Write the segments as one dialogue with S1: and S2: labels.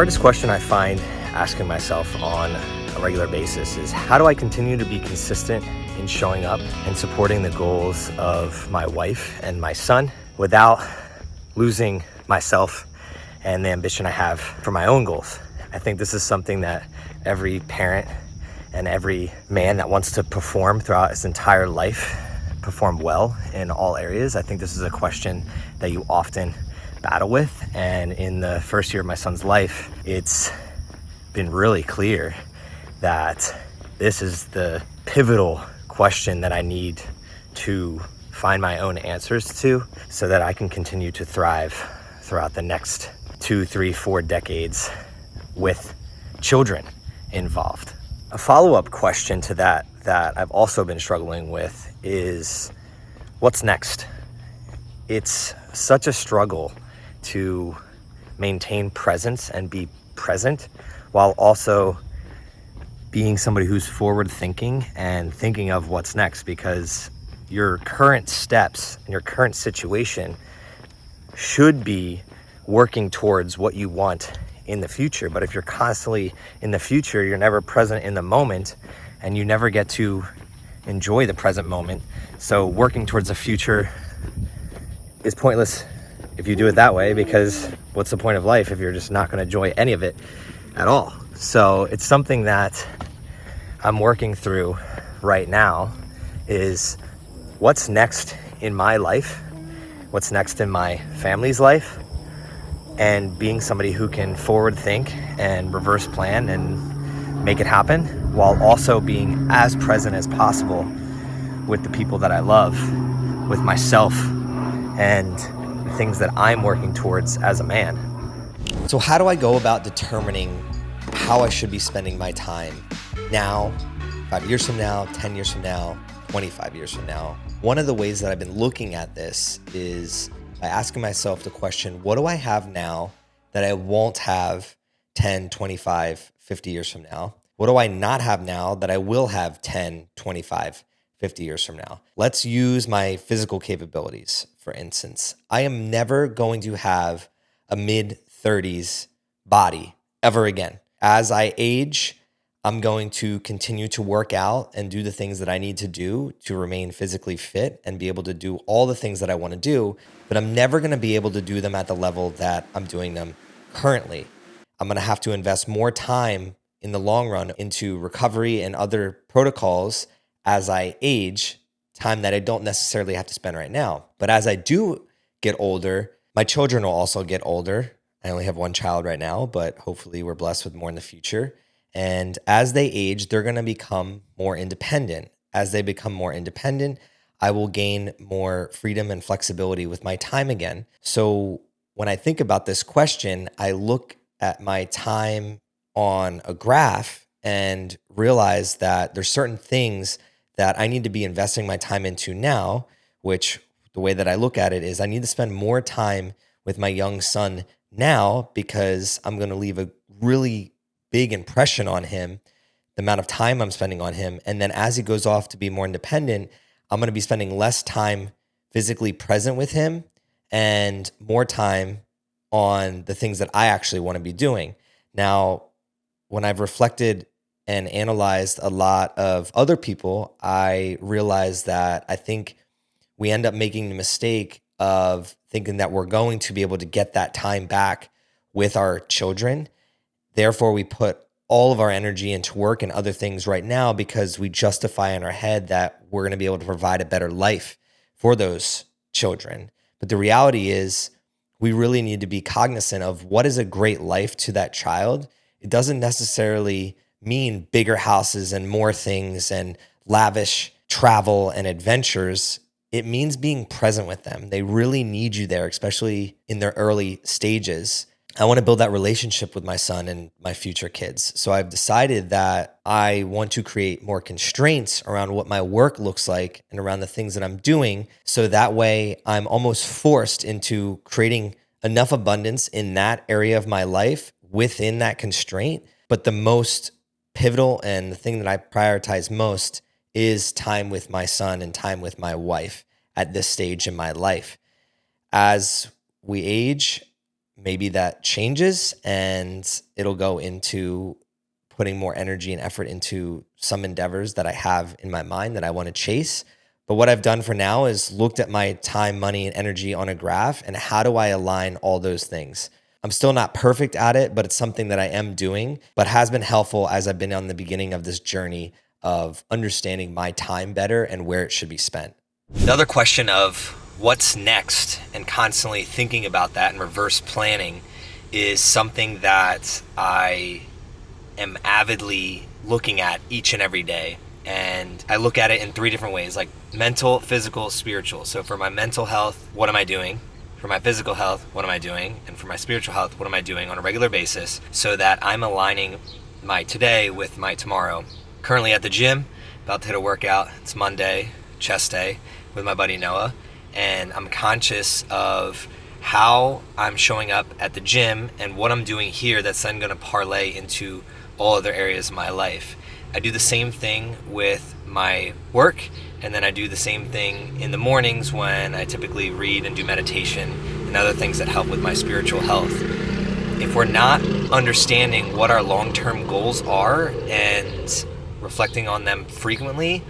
S1: hardest question I find asking myself on a regular basis is, how do I continue to be consistent in showing up and supporting the goals of my wife and my son without losing myself and the ambition I have for my own goals? I think this is something that every parent and every man that wants to perform throughout his entire life, perform well in all areas, I think this is a question that you often battle with. And in the first year of my son's life, it's been really clear that this is the pivotal question that I need to find my own answers to, so that I can continue to thrive throughout the next 2, 3, 4 decades with children involved. A follow-up question to that I've also been struggling with is, what's next? It's such a struggle to maintain presence and be present while also being somebody who's forward thinking and thinking of what's next, because your current steps and your current situation should be working towards what you want in the future. But if you're constantly in the future, you're never present in the moment and you never get to enjoy the present moment. So working towards the future is pointless if you do it that way, because what's the point of life if you're just not going to enjoy any of it at all? So it's something that I'm working through right now, is what's next in my life, what's next in my family's life, and being somebody who can forward think and reverse plan and make it happen, while also being as present as possible with the people that I love, with myself, and the things that I'm working towards as a man.
S2: So how do I go about determining how I should be spending my time now, 5 years from now, 10 years from now, 25 years from now? One of the ways that I've been looking at this is by asking myself the question, what do I have now that I won't have 10, 25, 50 years from now? What do I not have now that I will have 10, 25, 50 years from now? Let's use my physical capabilities, for instance. I am never going to have a mid-30s body ever again. As I age, I'm going to continue to work out and do the things that I need to do to remain physically fit and be able to do all the things that I want to do, but I'm never going to be able to do them at the level that I'm doing them currently. I'm going to have to invest more time in the long run into recovery and other protocols as I age, time that I don't necessarily have to spend right now. But as I do get older, my children will also get older. I only have one child right now, but hopefully we're blessed with more in the future. And as they age, they're going to become more independent. As they become more independent, I will gain more freedom and flexibility with my time again. So when I think about this question, I look at my time on a graph and realize that there's certain things that I need to be investing my time into now, which the way that I look at it is I need to spend more time with my young son now, because I'm going to leave a really big impression on him, the amount of time I'm spending on him. And then as he goes off to be more independent, I'm going to be spending less time physically present with him and more time on the things that I actually want to be doing. Now, when I've reflected and analyzed a lot of other people, I realized that I think we end up making the mistake of thinking that we're going to be able to get that time back with our children. Therefore, we put all of our energy into work and other things right now because we justify in our head that we're going to be able to provide a better life for those children. But the reality is, we really need to be cognizant of what is a great life to that child. It doesn't necessarily mean bigger houses and more things and lavish travel and adventures. It means being present with them. They really need you there, especially in their early stages. I want to build that relationship with my son and my future kids. So I've decided that I want to create more constraints around what my work looks like and around the things that I'm doing. So that way I'm almost forced into creating enough abundance in that area of my life within that constraint. But the most pivotal and the thing that I prioritize most is time with my son and time with my wife at this stage in my life. As we age, maybe that changes and it'll go into putting more energy and effort into some endeavors that I have in my mind that I want to chase. But what I've done for now is looked at my time, money, and energy on a graph, and how do I align all those things? I'm still not perfect at it, but it's something that I am doing, but has been helpful as I've been on the beginning of this journey of understanding my time better and where it should be spent.
S1: The other question of what's next and constantly thinking about that and reverse planning is something that I am avidly looking at each and every day. And I look at it in 3 different ways, like mental, physical, spiritual. So for my mental health, what am I doing? For my physical health, what am I doing? And for my spiritual health, what am I doing on a regular basis so that I'm aligning my today with my tomorrow. Currently at the gym, about to hit a workout. It's Monday, chest day, with my buddy Noah. And I'm conscious of how I'm showing up at the gym and what I'm doing here that's then going to parlay into all other areas of my life. I do the same thing with my work, and then I do the same thing in the mornings when I typically read and do meditation and other things that help with my spiritual health. If we're not understanding what our long-term goals are and reflecting on them frequently,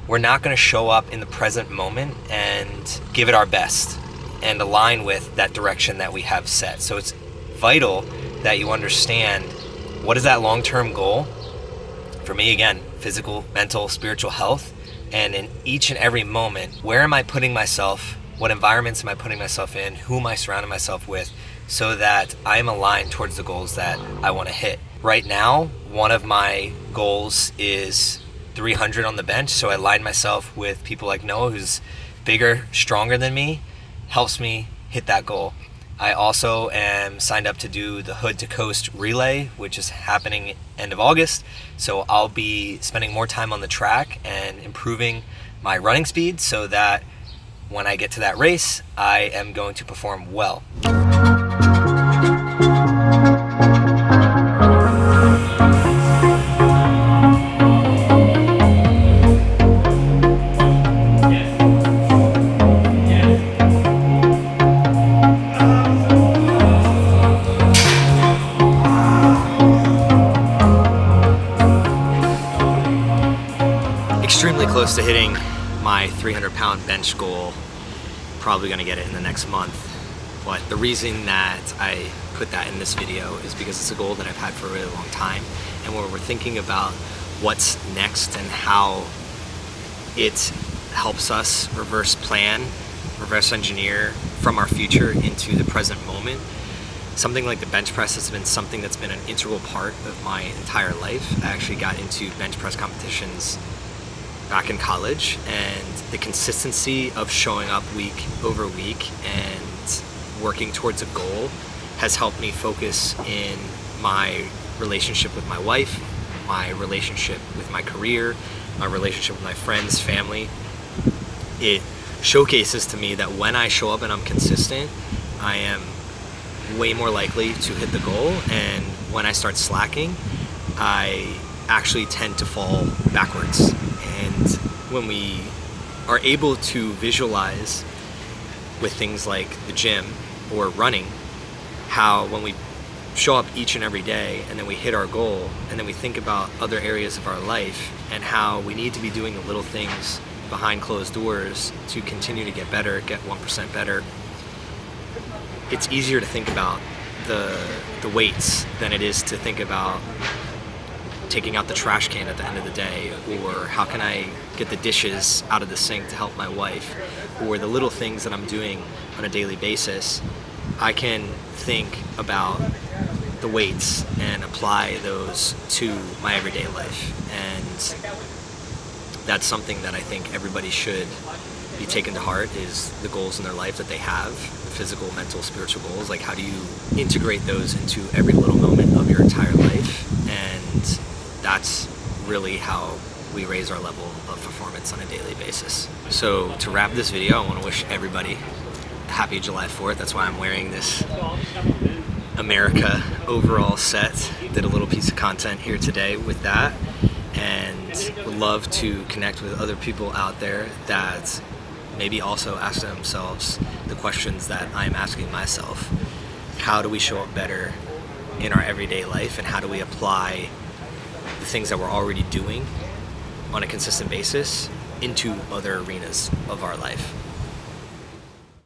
S1: we're not going to show up in the present moment and give it our best and align with that direction that we have set. So it's vital that you understand what is that long-term goal. For me, again, physical, mental, spiritual health. And in each and every moment, where am I putting myself? What environments am I putting myself in? Who am I surrounding myself with? So that I'm aligned towards the goals that I want to hit. Right now, one of my goals is 300 on the bench. So I align myself with people like Noah, who's bigger, stronger than me, helps me hit that goal. I also am signed up to do the Hood to Coast Relay, which is happening end of August. So I'll be spending more time on the track and improving my running speed so that when I get to that race, I am going to perform well. Extremely close to hitting my 300-pound bench goal. Probably going to get it in the next month. But the reason that I put that in this video is because it's a goal that I've had for a really long time. And when we're thinking about what's next and how it helps us reverse plan, reverse engineer from our future into the present moment, something like the bench press has been something that's been an integral part of my entire life. I actually got into bench press competitions back in college, and the consistency of showing up week over week and working towards a goal has helped me focus in my relationship with my wife, my relationship with my career, my relationship with my friends, family. It showcases to me that when I show up and I'm consistent, I am way more likely to hit the goal, and when I start slacking, I actually tend to fall backwards. And when we are able to visualize with things like the gym or running, how when we show up each and every day and then we hit our goal and then we think about other areas of our life and how we need to be doing the little things behind closed doors to continue to get better, get 1% better, it's easier to think about the weights than it is to think about taking out the trash can at the end of the day, or how can I get the dishes out of the sink to help my wife, or the little things that I'm doing on a daily basis. I can think about the weights and apply those to my everyday life. And that's something that I think everybody should be taken to heart, is the goals in their life that they have, the physical, mental, spiritual goals. Like, how do you integrate those into every little moment of your entire life? And that's really how we raise our level of performance on a daily basis. So to wrap this video, I want to wish everybody a happy July 4th. That's why I'm wearing this America overall set. Did a little piece of content here today with that, and would love to connect with other people out there that maybe also ask themselves the questions that I'm asking myself. how do we show up better in our everyday life, and how do we apply the things that we're already doing on a consistent basis into other arenas of our life.